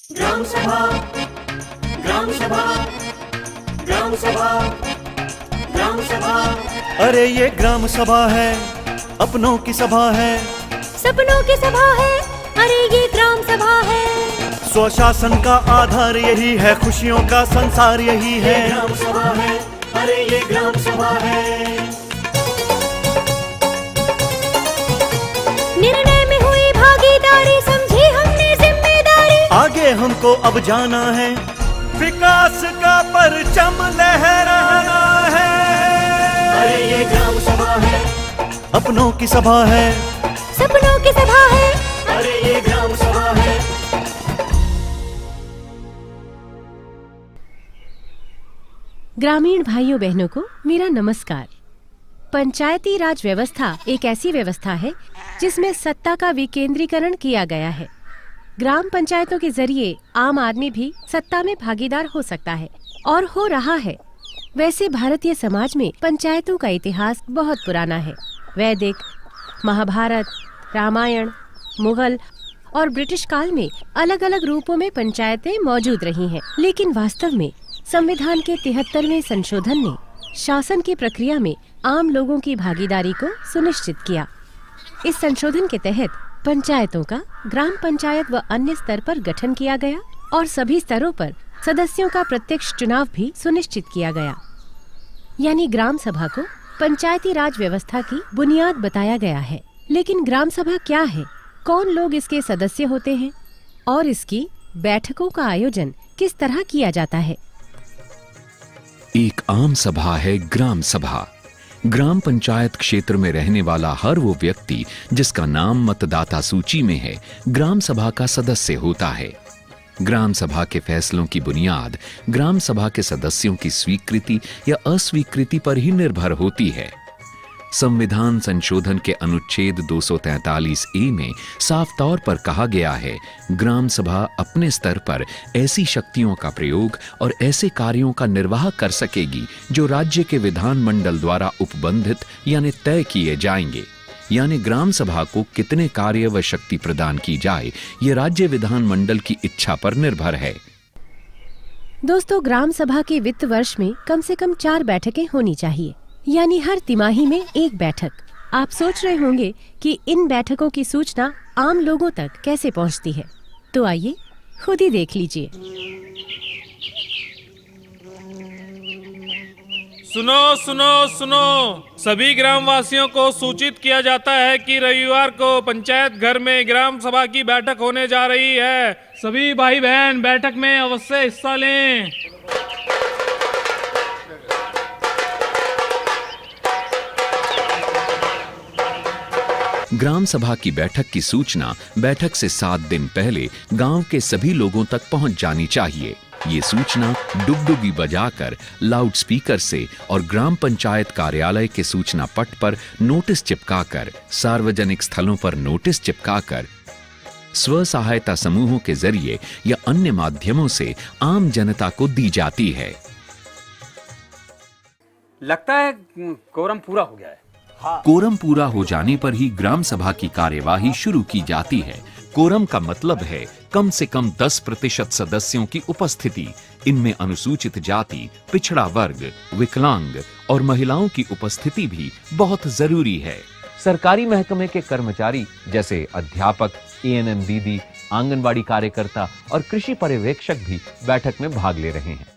ग्राम सभा, ग्राम सभा, ग्राम सभा, ग्राम सभा। अरे ये ग्राम सभा है, अपनों की सभा है, सपनों की सभा है, अरे ये ग्राम सभा है। स्वशासन का आधार यही है, खुशियों का संसार यही है। ये ग्राम सभा है, अरे ये ग्राम सभा है। निर्णय में हुई भागीदारी, समझी हमने जिम्मेदारी। आगे हमको अब जाना है, विकास का परचम लहराना है। अरे ये ग्राम सभा है, अपनों की सभा है, सपनों की सभा है, अरे ये ग्राम सभा है। ग्रामीण भाइयों बहनों को मेरा नमस्कार। पंचायती राज व्यवस्था एक ऐसी व्यवस्था है जिसमें सत्ता का विकेंद्रीकरण किया गया है। ग्राम पंचायतों के जरिए आम आदमी भी सत्ता में भागीदार हो सकता है और हो रहा है। वैसे भारतीय समाज में पंचायतों का इतिहास बहुत पुराना है। वैदिक, महाभारत, रामायण, मुगल और ब्रिटिश काल में अलग अलग रूपों में पंचायतें मौजूद रही हैं। लेकिन वास्तव में संविधान के 73वें संशोधन ने शासन की प्रक्रिया में आम लोगों की भागीदारी को सुनिश्चित किया। इस संशोधन के तहत पंचायतों का ग्राम पंचायत व अन्य स्तर पर गठन किया गया और सभी स्तरों पर सदस्यों का प्रत्यक्ष चुनाव भी सुनिश्चित किया गया। यानी ग्राम सभा को पंचायती राज व्यवस्था की बुनियाद बताया गया है। लेकिन ग्राम सभा क्या है, कौन लोग इसके सदस्य होते हैं और इसकी बैठकों का आयोजन किस तरह किया जाता है? एक आम सभा है ग्राम सभा। ग्राम पंचायत क्षेत्र में रहने वाला हर वो व्यक्ति जिसका नाम मतदाता सूची में है, ग्राम सभा का सदस्य होता है। ग्राम सभा के फैसलों की बुनियाद ग्राम सभा के सदस्यों की स्वीकृति या अस्वीकृति पर ही निर्भर होती है। संविधान संशोधन के अनुच्छेद 243A में साफ तौर पर कहा गया है, ग्राम सभा अपने स्तर पर ऐसी शक्तियों का प्रयोग और ऐसे कार्यों का निर्वाह कर सकेगी जो राज्य के विधानमंडल द्वारा उपबंधित यानी तय किए जाएंगे। यानी ग्राम सभा को कितने कार्य व शक्ति प्रदान की जाए, ये राज्य विधानमंडल की इच्छा पर निर्भर है। दोस्तों, ग्राम सभा के वित्त वर्ष में कम से कम 4 बैठकें होनी चाहिए, यानी हर तिमाही में 1 बैठक। आप सोच रहे होंगे कि इन बैठकों की सूचना आम लोगों तक कैसे पहुंचती है, तो आइए खुद ही देख लीजिए। सुनो सुनो सुनो, सभी ग्रामवासियों को सूचित किया जाता है कि रविवार को पंचायत घर में ग्राम सभा की बैठक होने जा रही है। सभी भाई बहन बैठक में अवश्य हिस्सा लें। ग्राम सभा की बैठक की सूचना बैठक से 7 दिन पहले गांव के सभी लोगों तक पहुंच जानी चाहिए। ये सूचना डुगडुगी बजाकर, लाउडस्पीकर से और ग्राम पंचायत कार्यालय के सूचना पट पर नोटिस चिपकाकर, सार्वजनिक स्थलों पर नोटिस चिपकाकर, स्व सहायता समूहों के जरिए या अन्य माध्यमों से आम जनता को दी जाती है। लगता है कोरम पूरा हो गया है। कोरम पूरा हो जाने पर ही ग्राम सभा की कार्यवाही शुरू की जाती है। कोरम का मतलब है कम से कम 10% सदस्यों की उपस्थिति। इनमें अनुसूचित जाति, पिछड़ा वर्ग, विकलांग और महिलाओं की उपस्थिति भी बहुत जरूरी है। सरकारी महकमे के कर्मचारी जैसे अध्यापक, ANM दीदी, आंगनवाड़ी कार्यकर्ता और कृषि पर्यवेक्षक भी बैठक में भाग ले रहे हैं।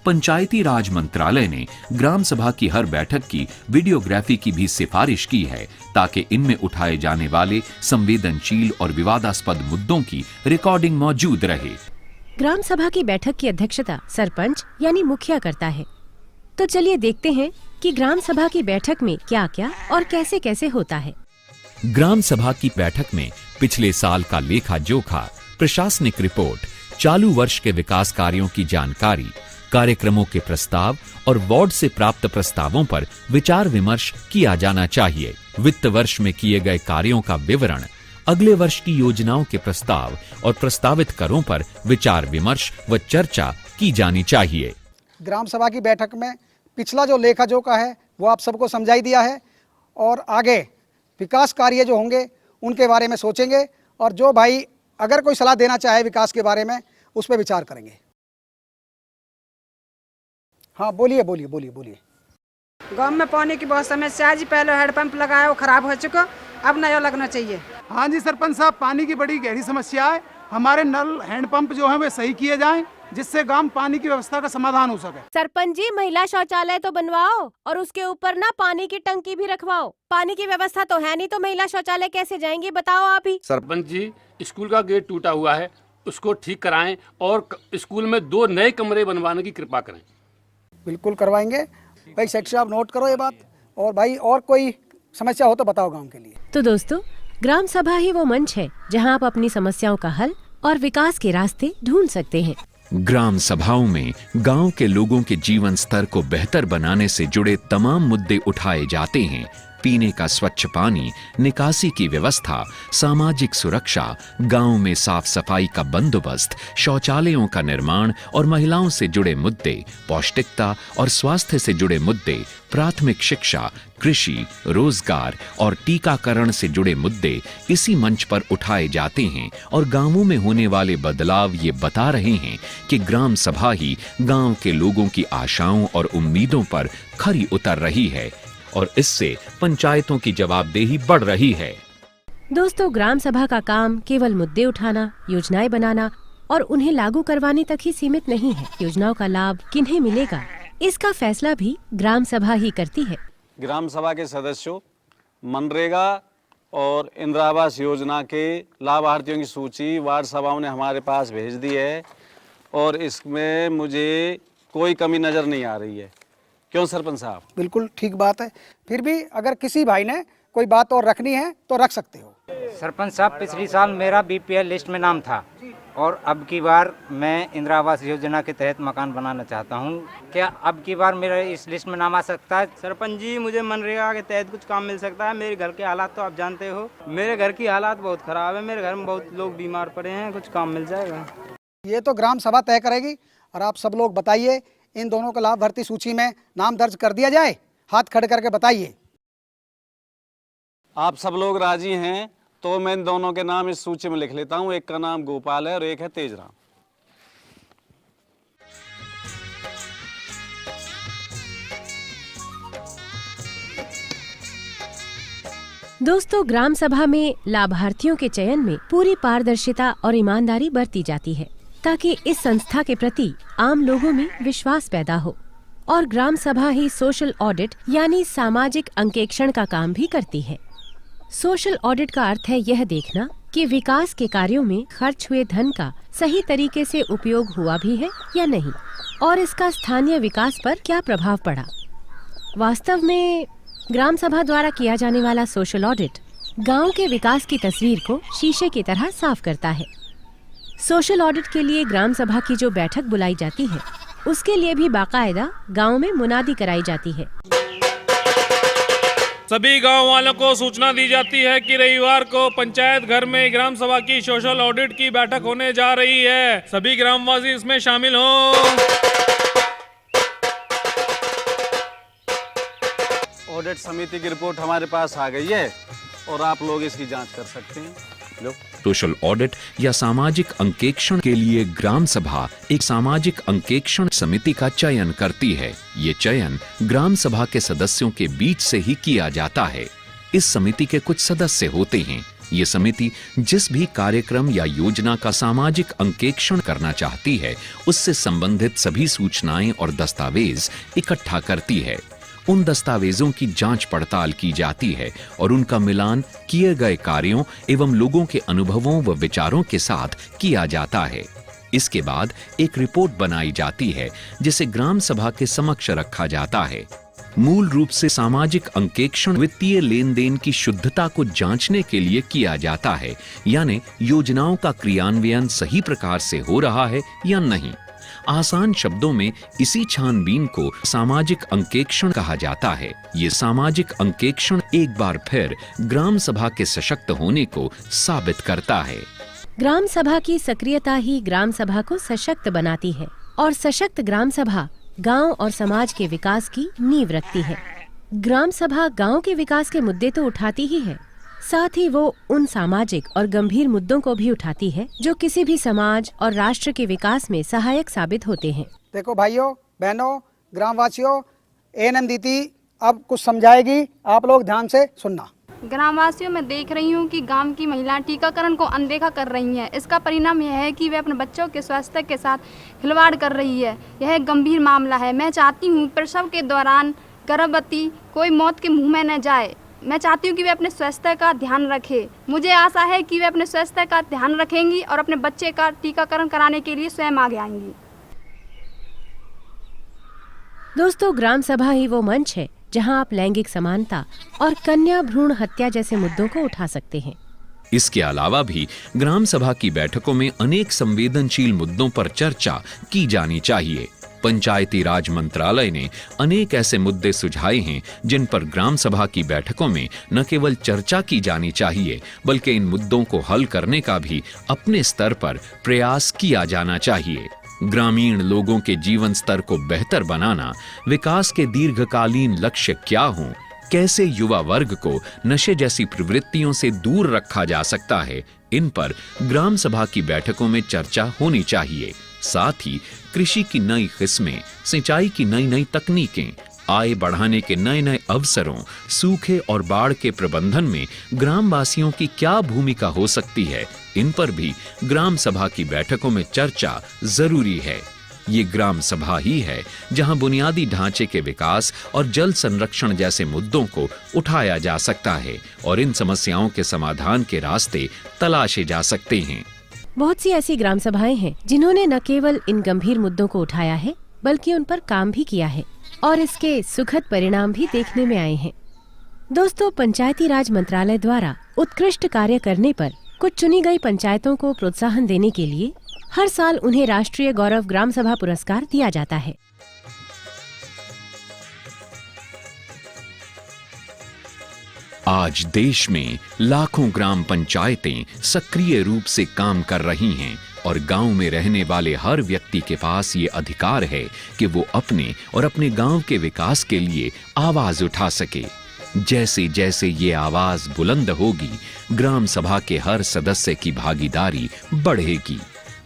पंचायती राज मंत्रालय ने ग्राम सभा की हर बैठक की वीडियोग्राफी की भी सिफारिश की है ताकि इनमें उठाए जाने वाले संवेदनशील और विवादास्पद मुद्दों की रिकॉर्डिंग मौजूद रहे। ग्राम सभा की बैठक की अध्यक्षता सरपंच यानी मुखिया करता है। तो चलिए देखते हैं कि ग्राम सभा की बैठक में क्या क्या और कैसे कैसे होता है। ग्राम सभा की बैठक में पिछले साल का लेखा जोखा, प्रशासनिक रिपोर्ट, चालू वर्ष के विकास कार्यों की जानकारी, कार्यक्रमों के प्रस्ताव और वार्ड से प्राप्त प्रस्तावों पर विचार विमर्श किया जाना चाहिए। वित्त वर्ष में किए गए कार्यों का विवरण, अगले वर्ष की योजनाओं के प्रस्ताव और प्रस्तावित करों पर विचार विमर्श व चर्चा की जानी चाहिए। ग्राम सभा की बैठक में पिछला जो लेखा जोखा है वो आप सबको समझाई दिया है और आगे विकास कार्य जो होंगे उनके बारे में सोचेंगे और जो भाई अगर कोई सलाह देना चाहे विकास के बारे में उस पर विचार करेंगे। हाँ बोलिए बोलिए बोलिए बोलिए। गांव में पानी की बहुत समस्या है जी। पहले हैंडपंप लगाया वो खराब हो चुका, अब नया लगना चाहिए। हाँ जी सरपंच साहब, पानी की बड़ी गहरी समस्या है। हमारे नल हैंडपंप जो है वे सही किए जाएं, जिससे गांव पानी की व्यवस्था का समाधान हो सके। सरपंच जी, महिला शौचालय तो बनवाओ और उसके ऊपर ना पानी की टंकी भी रखवाओ। पानी की व्यवस्था तो है नहीं, तो महिला शौचालय कैसे जाएंगी, बताओ आप ही। सरपंच जी, स्कूल का गेट टूटा हुआ है, उसको ठीक कराएं और स्कूल में 2 नए कमरे बनवाने की कृपा करें। बिल्कुल करवाएंगे भाई। सेक्रेटरी साहब नोट करो ये बात। और भाई और कोई समस्या हो तो बताओ गांव के लिए। तो दोस्तों, ग्राम सभा ही वो मंच है जहां आप अपनी समस्याओं का हल और विकास के रास्ते ढूंढ सकते हैं। ग्राम सभाओं में गांव के लोगों के जीवन स्तर को बेहतर बनाने से जुड़े तमाम मुद्दे उठाए जाते हैं। पीने का स्वच्छ पानी, निकासी की व्यवस्था, सामाजिक सुरक्षा, गांव में साफ सफाई का बंदोबस्त, शौचालयों का निर्माण और महिलाओं से जुड़े मुद्दे, पौष्टिकता और स्वास्थ्य से जुड़े मुद्दे, प्राथमिक शिक्षा, कृषि, रोजगार और टीकाकरण से जुड़े मुद्दे इसी मंच पर उठाए जाते हैं और गांवों में होने वाले बदलाव ये बता रहे हैं कि ग्राम सभा ही गांव के लोगों की आशाओं और उम्मीदों पर खरी उतर रही है और इससे पंचायतों की जवाबदेही बढ़ रही है। दोस्तों, ग्राम सभा का काम केवल मुद्दे उठाना, योजनाएं बनाना और उन्हें लागू करवाने तक ही सीमित नहीं है। योजनाओं का लाभ किन्हें मिलेगा, इसका फैसला भी ग्राम सभा ही करती है। ग्राम सभा के सदस्यों मनरेगा और इंदिरा आवास योजना के लाभार्थियों की सूची वार्ड सभाओं ने हमारे पास भेज दी है और इसमें मुझे कोई कमी नज़र नहीं आ रही है। क्यों सरपंच साहब? बिल्कुल ठीक बात है। फिर भी अगर किसी भाई ने कोई बात और रखनी है तो रख सकते हो। सरपंच साहब, पिछली साल मेरा बीपीएल लिस्ट में नाम था और अब की बार मैं इंदिरा आवास योजना के तहत मकान बनाना चाहता हूं। क्या अब की बार मेरा इस लिस्ट में नाम आ सकता है? सरपंच जी, मुझे मनरेगा के तहत कुछ काम मिल सकता है। मेरे घर के हालात तो आप जानते हो, मेरे घर की हालात बहुत ख़राब है। मेरे घर में बहुत लोग बीमार पड़े हैं, कुछ काम मिल जाएगा? ये तो ग्राम सभा तय करेगी। और आप सब लोग बताइए, इन दोनों को लाभार्थी सूची में नाम दर्ज कर दिया जाए? हाथ खड़े करके बताइए। आप सब लोग राजी हैं तो मैं इन दोनों के नाम इस सूची में लिख लेता हूं। एक का नाम गोपाल है और एक है तेजराम। दोस्तों, ग्राम सभा में लाभार्थियों के चयन में पूरी पारदर्शिता और ईमानदारी बरती जाती है ताकि इस संस्था के प्रति आम लोगों में विश्वास पैदा हो। और ग्राम सभा ही सोशल ऑडिट यानी सामाजिक अंकेक्षण का काम भी करती है। सोशल ऑडिट का अर्थ है यह देखना कि विकास के कार्यों में खर्च हुए धन का सही तरीके से उपयोग हुआ भी है या नहीं और इसका स्थानीय विकास पर क्या प्रभाव पड़ा। वास्तव में ग्राम सभा द्वारा किया जाने वाला सोशल ऑडिट गांव के विकास की तस्वीर को शीशे की तरह साफ करता है। सोशल ऑडिट के लिए ग्राम सभा की जो बैठक बुलाई जाती है, उसके लिए भी बाकायदा गांव में मुनादी कराई जाती है। सभी गांव वालों को सूचना दी जाती है कि रविवार को पंचायत घर में ग्राम सभा की सोशल ऑडिट की बैठक होने जा रही है। सभी ग्रामवासी इसमें शामिल हों। ऑडिट समिति की रिपोर्ट हमारे पास आ गई है और आप लोग इसकी जांच कर सकते हैं। लो। सोशल ऑडिट या सामाजिक अंकेक्षण के लिए ग्राम सभा एक सामाजिक अंकेक्षण समिति का चयन करती है। ये चयन ग्राम सभा के सदस्यों के बीच से ही किया जाता है। इस समिति के कुछ सदस्य होते हैं। ये समिति जिस भी कार्यक्रम या योजना का सामाजिक अंकेक्षण करना चाहती है, उससे संबंधित सभी सूचनाएं और दस्तावेज इकट्ठा करती है। उन दस्तावेजों की जांच पड़ताल की जाती है और उनका मिलान किए गए कार्यों एवं लोगों के अनुभवों व विचारों के साथ किया जाता है। इसके बाद एक रिपोर्ट बनाई जाती है जिसे ग्राम सभा के समक्ष रखा जाता है। मूल रूप से सामाजिक अंकेक्षण वित्तीय लेन देन की शुद्धता को जांचने के लिए किया जाता है, यानी योजनाओं का क्रियान्वयन सही प्रकार से हो रहा है या नहीं। आसान शब्दों में इसी छानबीन को सामाजिक अंकेक्षण कहा जाता है। ये सामाजिक अंकेक्षण एक बार फिर ग्राम सभा के सशक्त होने को साबित करता है। ग्राम सभा की सक्रियता ही ग्राम सभा को सशक्त बनाती है और सशक्त ग्राम सभा गांव और समाज के विकास की नींव रखती है। ग्राम सभा गांव के विकास के मुद्दे तो उठाती ही है, साथ ही वो उन सामाजिक और गंभीर मुद्दों को भी उठाती है जो किसी भी समाज और राष्ट्र के विकास में सहायक साबित होते हैं। देखो भाइयों बहनों ग्रामवासियों, एएनएम दीदी अब कुछ समझाएगी, आप लोग ध्यान से सुनना। ग्रामवासियों में देख रही हूँ कि गांव की महिलाएं टीकाकरण को अनदेखा कर रही हैं। इसका परिणाम यह है कि वे अपने बच्चों के स्वास्थ्य के साथ खिलवाड़ कर रही है। यह एक गंभीर मामला है। मैं चाहती हूँ प्रसव के दौरान गर्भवती कोई मौत के मुंह में न जाए। मैं चाहती हूँ कि वे अपने स्वास्थ्य का ध्यान रखें। मुझे आशा है कि वे अपने स्वास्थ्य का ध्यान रखेंगी और अपने बच्चे का टीकाकरण कराने के लिए स्वयं आगे आएंगी। दोस्तों, ग्राम सभा ही वो मंच है जहां आप लैंगिक समानता और कन्या भ्रूण हत्या जैसे मुद्दों को उठा सकते हैं। इसके अलावा भी ग्राम सभा की बैठकों में अनेक संवेदनशील मुद्दों पर चर्चा की जानी चाहिए। पंचायती राज मंत्रालय ने अनेक ऐसे मुद्दे सुझाए हैं जिन पर ग्राम सभा की बैठकों में न केवल चर्चा की जानी चाहिए बल्कि इन मुद्दों को हल करने का भी अपने स्तर पर प्रयास किया जाना चाहिए। ग्रामीण लोगों के जीवन स्तर को बेहतर बनाना, विकास के दीर्घकालीन लक्ष्य क्या हों, कैसे युवा वर्ग को नशे जैसी प्रवृत्तियों से दूर रखा जा सकता है, इन पर ग्राम सभा की बैठकों में चर्चा होनी चाहिए। साथ ही कृषि की नई किस्में, सिंचाई की नई नई तकनीकें, आय बढ़ाने के नए नए अवसरों, सूखे और बाढ़ के प्रबंधन में ग्रामवासियों की क्या भूमिका हो सकती है, इन पर भी ग्राम सभा की बैठकों में चर्चा जरूरी है। ये ग्राम सभा ही है जहां बुनियादी ढांचे के विकास और जल संरक्षण जैसे मुद्दों को उठाया जा सकता है और इन समस्याओं के समाधान के रास्ते तलाशे जा सकते हैं। बहुत सी ऐसी ग्राम सभाएं हैं जिन्होंने न केवल इन गंभीर मुद्दों को उठाया है बल्कि उन पर काम भी किया है और इसके सुखद परिणाम भी देखने में आए हैं। दोस्तों, पंचायती राज मंत्रालय द्वारा उत्कृष्ट कार्य करने पर कुछ चुनी गई पंचायतों को प्रोत्साहन देने के लिए हर साल उन्हें राष्ट्रीय गौरव ग्राम सभा पुरस्कार दिया जाता है। आज देश में लाखों ग्राम पंचायतें सक्रिय रूप से काम कर रही हैं और गांव में रहने वाले हर व्यक्ति के पास ये अधिकार है कि वो अपने और अपने गांव के विकास के लिए आवाज उठा सके। जैसे जैसे ये आवाज बुलंद होगी, ग्राम सभा के हर सदस्य की भागीदारी बढ़ेगी,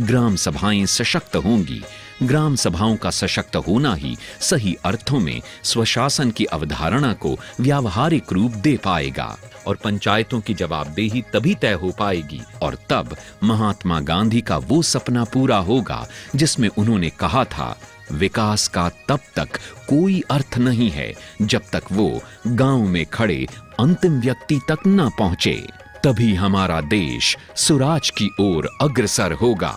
ग्राम सभाएं सशक्त होंगी। ग्राम सभाओं का सशक्त होना ही सही अर्थों में स्वशासन की अवधारणा को व्यावहारिक रूप दे पाएगा और पंचायतों की जवाबदेही तभी तय हो पाएगी और तब महात्मा गांधी का वो सपना पूरा होगा जिसमें उन्होंने कहा था, विकास का तब तक कोई अर्थ नहीं है जब तक वो गांव में खड़े अंतिम व्यक्ति तक न पहुंचे। तभी हमारा देश सुराज की ओर अग्रसर होगा।